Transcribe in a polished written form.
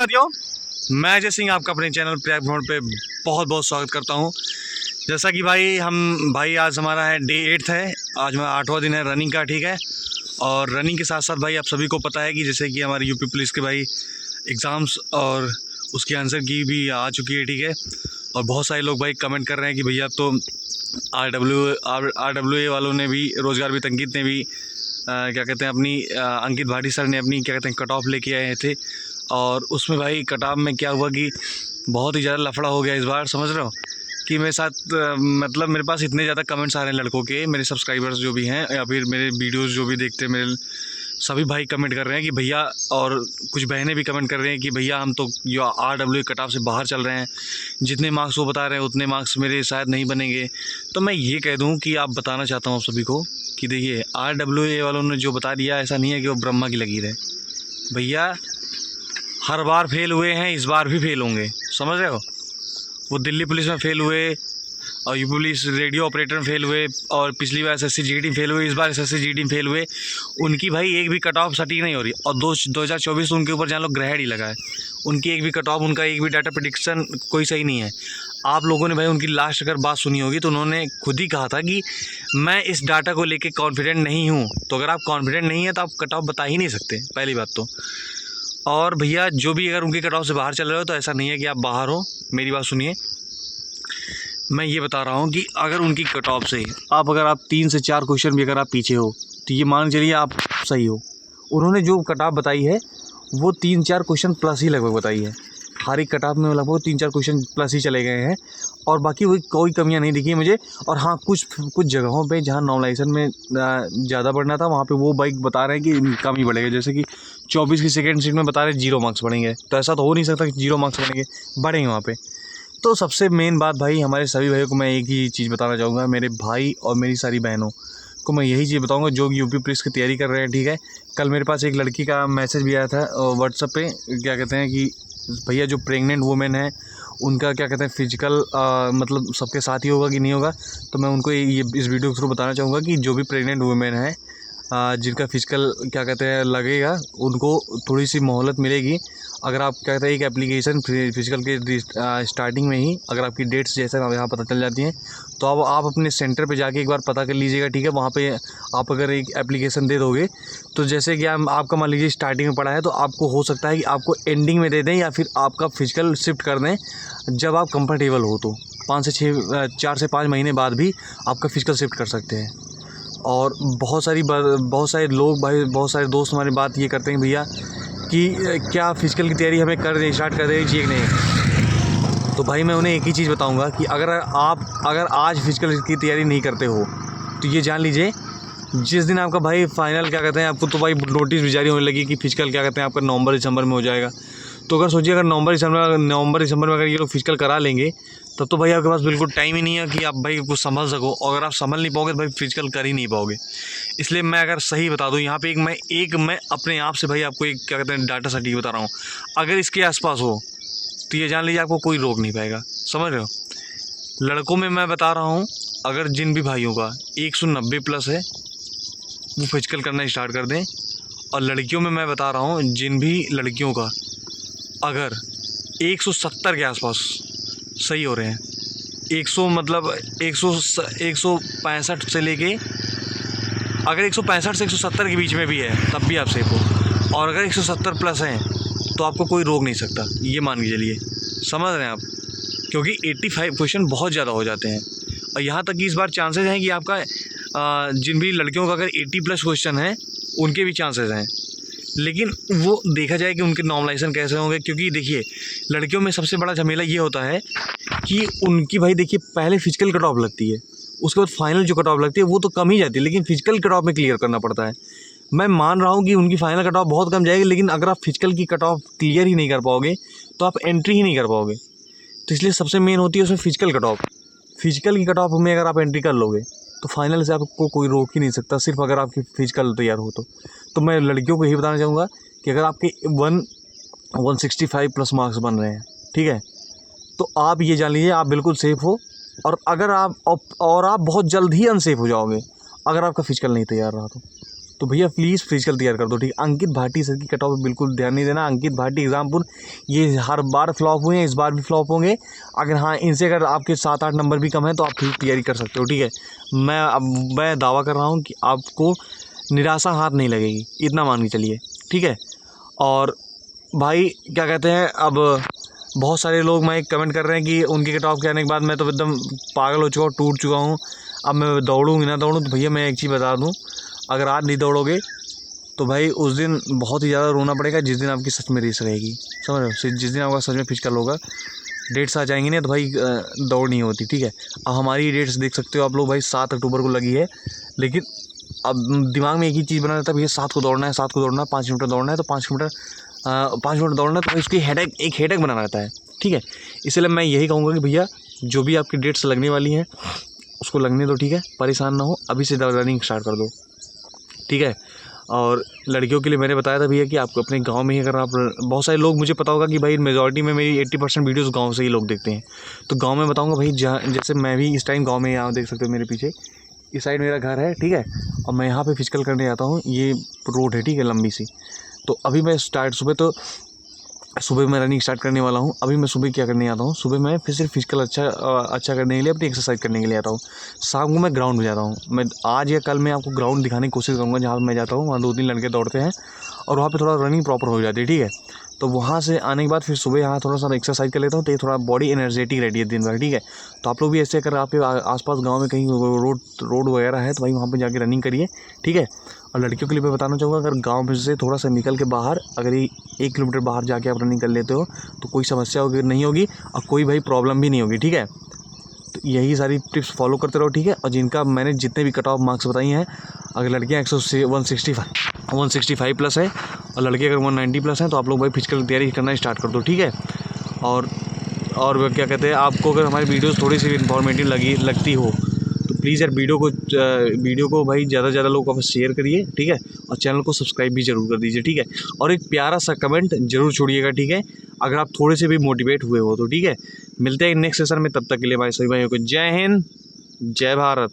साथियों, मैं अजय सिंह आपका अपने चैनल प्रयाग भ्रमण पे बहुत बहुत स्वागत करता हूं। जैसा कि भाई आज हमारा है डे 8 है। आज हमारा 8वां दिन है रनिंग का, ठीक है। और रनिंग के साथ साथ भाई आप सभी को पता है कि जैसे कि हमारे यूपी पुलिस के भाई एग्ज़ाम्स और उसके आंसर की भी आ चुकी है, ठीक है। और बहुत सारे लोग भाई कमेंट कर रहे हैं कि भैया तो RWA वालों ने भी, रोज़गार वित्त अंकित ने भी क्या कहते हैं अपनी अंकित भाटी सर ने अपनी क्या कहते हैं कट ऑफ लेके आए थे। और उसमें भाई कट ऑफ में क्या हुआ कि बहुत ही ज़्यादा लफड़ा हो गया इस बार, समझ रहे हो कि मेरे साथ मतलब मेरे पास इतने ज़्यादा कमेंट्स आ रहे हैं लड़कों के, मेरे सब्सक्राइबर्स जो भी हैं या फिर मेरे वीडियोस जो भी देखते हैं मेरे सभी भाई कमेंट कर रहे हैं कि भैया, और कुछ बहनें भी कमेंट कर रहे हैं कि भैया हम तो जो RWA कट ऑफ से बाहर चल रहे हैं, जितने मार्क्स वो बता रहे हैं उतने मार्क्स मेरे शायद नहीं बनेंगे। तो मैं ये कह दूँ कि आप बताना चाहता हूँ आप सभी को कि देखिए RWA वालों ने जो बता दिया ऐसा नहीं है कि वो ब्रह्मा की लकीर है। भैया हर बार फेल हुए हैं, इस बार भी फेल होंगे, समझ रहे हो। वो दिल्ली पुलिस में फेल हुए और यूपी पुलिस रेडियो ऑपरेटर में फेल हुए और पिछली बार SSC GD में फेल हुए, इस बार SSC GD में फेल हुए। उनकी भाई एक भी कट ऑफ सटीक नहीं हो रही और 2024 उनके ऊपर जान लो ग्रहण ही लगा है। उनकी एक भी कट ऑफ, उनका एक भी डाटा प्रेडिक्शन कोई सही नहीं है। आप लोगों ने भाई उनकी लास्ट अगर बात सुनी होगी तो उन्होंने खुद ही कहा था कि मैं इस डाटा को लेके कॉन्फिडेंट नहीं हूँ। तो अगर आप कॉन्फिडेंट नहीं है तो आप कट ऑफ बता ही नहीं सकते, पहली बात तो। और भैया जो भी अगर उनकी कट ऑफ से बाहर चल रहे हो तो ऐसा नहीं है कि आप बाहर हो, मेरी बात सुनिए। मैं ये बता रहा हूँ कि अगर उनकी कट ऑफ से अगर आप 3 से 4 क्वेश्चन भी अगर आप पीछे हो तो ये मान चलिए आप सही हो। उन्होंने जो कट ऑफ बताई है वो 3-4 क्वेश्चन प्लस ही लगभग बताई है। हर एक कट ऑफ में लगभग 3-4 क्वेश्चन प्लस ही चले गए हैं और बाकी वही कोई कमियां नहीं दिखी है मुझे। और हाँ, कुछ जगहों पे जहाँ नॉर्मलाइजेशन में ज़्यादा बढ़ना था वहाँ पे वो बाइक बता रहे हैं कि कम ही बढ़ेगा। जैसे कि 24 की सेकेंड सीट में बता रहे 0 मार्क्स बढ़ेंगे, तो ऐसा तो हो नहीं सकता कि 0 मार्क्स बढ़ेंगे वहाँ पे। तो सबसे मेन बात भाई, हमारे सभी भाइयों को मैं एक ही चीज़ बताना चाहूँगा, मेरे भाई और मेरी सारी बहनों को मैं यही चीज़ बताऊँगा जो यूपी पुलिस की तैयारी कर रहे हैं, ठीक है। कल मेरे पास एक लड़की का मैसेज भी आया था व्हाट्सएप पे, क्या कहते हैं कि भैया जो प्रेग्नेंट वुमेन है उनका क्या कहते हैं फिजिकल मतलब सबके साथ ही होगा कि नहीं होगा। तो मैं उनको ये इस वीडियो के थ्रू बताना चाहूँगा कि जो भी प्रेग्नेंट वुमेन है जिनका फिजिकल क्या कहते हैं लगेगा, उनको थोड़ी सी मोहलत मिलेगी। अगर आप क्या कहते हैं एक एप्लीकेशन फिजिकल के स्टार्टिंग में ही अगर आपकी डेट्स जैसे यहाँ पता चल जाती हैं तो अब आप अपने सेंटर पे जाके एक बार पता कर लीजिएगा, ठीक है। वहाँ पे आप अगर एक एप्लीकेशन दे दोगे तो जैसे कि आपका मान लीजिए स्टार्टिंग में पड़ा है तो आपको हो सकता है कि आपको एंडिंग में दे दें या फिर आपका फिजिकल शिफ्ट कर दें जब आप कंफर्टेबल हो। तो 4 से 5 महीने बाद भी आपका फिजिकल शिफ्ट कर सकते हैं। और बहुत सारे लोग भाई, बहुत सारे दोस्त हमारी बात ये करते हैं भैया कि क्या फ़िज़िकल की तैयारी हमें स्टार्ट कर देनी चाहिए कि नहीं। तो भाई मैं उन्हें एक ही चीज़ बताऊंगा कि अगर आज फ़िज़िकल की तैयारी नहीं करते हो तो ये जान लीजिए जिस दिन आपका भाई फाइनल क्या कहते हैं आपको तो भाई नोटिस भी जारी होने लगी कि फ़िज़िकल क्या कहते हैं आपका नवंबर दिसंबर में हो जाएगा। तो अगर सोचिए अगर नवंबर दिसंबर में अगर ये लोग फिजिकल करा लेंगे तब तो भाई आपके पास बिल्कुल टाइम ही नहीं है कि आप भाई कुछ संभल सको। और अगर आप संभल नहीं पाओगे तो भाई फिजिकल कर ही नहीं पाओगे। इसलिए मैं अगर सही बता दूं यहाँ पे मैं अपने आप से भाई आपको एक क्या कहते हैं डाटा सटीक बता रहा हूँ। अगर इसके आसपास हो तो ये जान लीजिए आपको कोई रोक नहीं पाएगा, समझ रहे हो। लड़कों में मैं बता रहा हूँ अगर जिन भी भाइयों का 190 प्लस है वो फिजिकल करना स्टार्ट कर दें। और लड़कियों में मैं बता रहा हूँ जिन भी लड़कियों का अगर 170 के आसपास सही हो रहे हैं, 165 से लेके अगर 165 से 170 के बीच में भी है तब भी आप सेफ हो। और अगर 170 प्लस हैं तो आपको कोई रोक नहीं सकता, ये मान के चलिए, समझ रहे हैं आप। क्योंकि 85 क्वेश्चन बहुत ज़्यादा हो जाते हैं और यहाँ तक कि इस बार चांसेस हैं कि आपका जिन भी लड़कियों का अगर 80 प्लस क्वेश्चन है उनके भी चांसेस हैं। लेकिन वो देखा जाए कि उनके नॉर्मलाइजेशन कैसे होंगे। क्योंकि देखिए लड़कियों में सबसे बड़ा झमेला ये होता है कि उनकी भाई देखिए पहले फिजिकल कट ऑफ लगती है, उसके बाद फाइनल जो कट ऑफ लगती है वो तो कम ही जाती है, लेकिन फिजिकल कट ऑफ में क्लियर करना पड़ता है। मैं मान रहा हूँ कि उनकी फाइनल कट ऑफ बहुत कम जाएगी, लेकिन अगर आप फिजिकल की कट ऑफ क्लियर ही नहीं कर पाओगे तो आप एंट्री ही नहीं कर पाओगे। तो इसलिए सबसे मेन होती है उसमें फिजिकल कट ऑफ। फिजिकल की कट ऑफ में अगर आप एंट्री कर लोगे तो फाइनल से आपको कोई रोक ही नहीं सकता, सिर्फ अगर आपकी फिजिकल तैयार हो। तो मैं लड़कियों को यही बताना चाहूँगा कि अगर आपके 165 प्लस मार्क्स बन रहे हैं, ठीक है, तो आप ये जान लीजिए आप बिल्कुल सेफ़ हो। और अगर आप बहुत जल्द ही अनसेफ हो जाओगे अगर आपका फिजिकल नहीं तैयार रहा तो। तो भैया प्लीज़ फिजिकल तैयार कर दो, ठीक है। अंकित भाटी सर की कट ऑफ बिल्कुल ध्यान नहीं देना। अंकित भाटी एग्जामपुर ये हर बार फ्लॉप हुए हैं, इस बार भी फ्लॉप होंगे। अगर हाँ इनसे अगर आपके 7-8 नंबर भी कम है तो आप फिर तैयारी कर सकते हो, ठीक है। मैं दावा कर रहा हूँ कि आपको निराशा हाथ नहीं लगेगी, इतना मान के चलिए, ठीक है। और भाई क्या कहते हैं, अब बहुत सारे लोग मैं कमेंट कर रहे हैं कि उनकी कट ऑफ के आने के बाद मैं तो एकदम पागल हो चुका हूँ, टूट चुका हूँ, अब मैं दौड़ूँ ना दौड़ूँ। तो भैया मैं एक चीज़ बता दूँ, अगर आज नहीं दौड़ोगे तो भाई उस दिन बहुत ही ज़्यादा रोना पड़ेगा जिस दिन आपकी सच में रेस रहेगी, समझ रहे हो। जिस दिन आपका सच में फिजिकल होगा, डेट्स आ जाएंगी ना तो भाई दौड़ नहीं होती, ठीक है। अब हमारी डेट्स देख सकते हो आप लोग भाई 7 अक्टूबर को लगी है, लेकिन अब दिमाग में एक ही चीज़ बना रहता है, भैया 7 को दौड़ना है, 7 को दौड़ना है, 5 किलोमीटर दौड़ना है, तो 5 मिनट दौड़ना है, तो उसकी एक हेडेक बना रहता है, ठीक है। इसलिए मैं यही कहूँगा कि भैया जो भी आपकी डेट्स लगने वाली हैं उसको लगने दो, ठीक है। परेशान ना हो, अभी से रनिंग स्टार्ट कर दो, ठीक है। और लड़कियों के लिए मैंने बताया था भैया कि आपको अपने गांव में ही अगर आप, बहुत सारे लोग मुझे पता होगा कि भाई मेजॉरिटी में मेरी 80% वीडियोस गांव से ही लोग देखते हैं, तो गांव में बताऊंगा भाई, जहाँ जैसे मैं भी इस टाइम गांव में, यहाँ देख सकते हो मेरे पीछे इस साइड मेरा घर है, ठीक है। और मैं यहाँ पे फिजिकल करने आता हूँ, ये रोड है, ठीक है, लंबी सी। तो अभी मैं सुबह मैं रनिंग स्टार्ट करने वाला हूँ। अभी मैं सुबह क्या करने आता हूँ, सुबह मैं फिर सिर्फ फिजिकल अच्छा करने के लिए, अपनी एक्सरसाइज करने के लिए आता हूँ। शाम को मैं ग्राउंड में जाता हूँ। मैं आज या कल मैं आपको ग्राउंड दिखाने की कोशिश करूँगा जहाँ मैं जाता हूँ, वहाँ 2-3 लड़के दौड़ते हैं और वहाँ पे थोड़ा रनिंग प्रॉपर हो जाती है, ठीक है। तो वहाँ से आने के बाद फिर सुबह यहाँ थोड़ा सा एक्सरसाइज कर लेता हूँ, तो ये थोड़ा बॉडी एनर्जेटिक रहती है दिन भर, ठीक है। तो आप लोग भी ऐसे, अगर आपके आसपास गाँव में कहीं रोड वगैरह है तो भाई वहाँ पर जाके रनिंग करिए, ठीक है। और लड़कियों के लिए मैं बताना चाहूँगा, अगर गाँव में से थोड़ा सा निकल के बाहर, अगर 1 किलोमीटर बाहर जाके आप रनिंग कर लेते हो तो कोई समस्या नहीं होगी और कोई भाई प्रॉब्लम भी नहीं होगी, ठीक है। तो यही सारी टिप्स फॉलो करते रहो, ठीक है। और जिनका मैंने जितने भी कट ऑफ मार्क्स बताई हैं, अगर लड़कियाँ 165 प्लस है और लड़के अगर 190 प्लस हैं तो आप लोग भाई फिजिकल तैयारी करना स्टार्ट कर दो, ठीक है। और क्या कहते हैं, आपको अगर हमारी वीडियोस थोड़ी सी इन्फॉर्मेटिव लगती हो तो प्लीज़ यार वीडियो को भाई ज़्यादा से ज़्यादा लोगों को शेयर करिए, ठीक है। और चैनल को सब्सक्राइब भी जरूर कर दीजिए, ठीक है। और एक प्यारा सा कमेंट जरूर छोड़िएगा, ठीक है, अगर आप थोड़े से भी मोटिवेट हुए हो तो, ठीक है। मिलते हैं नेक्स्ट सेशन में, तब तक के लिए भाई सभी भाइयों को जय हिंद, जय भारत।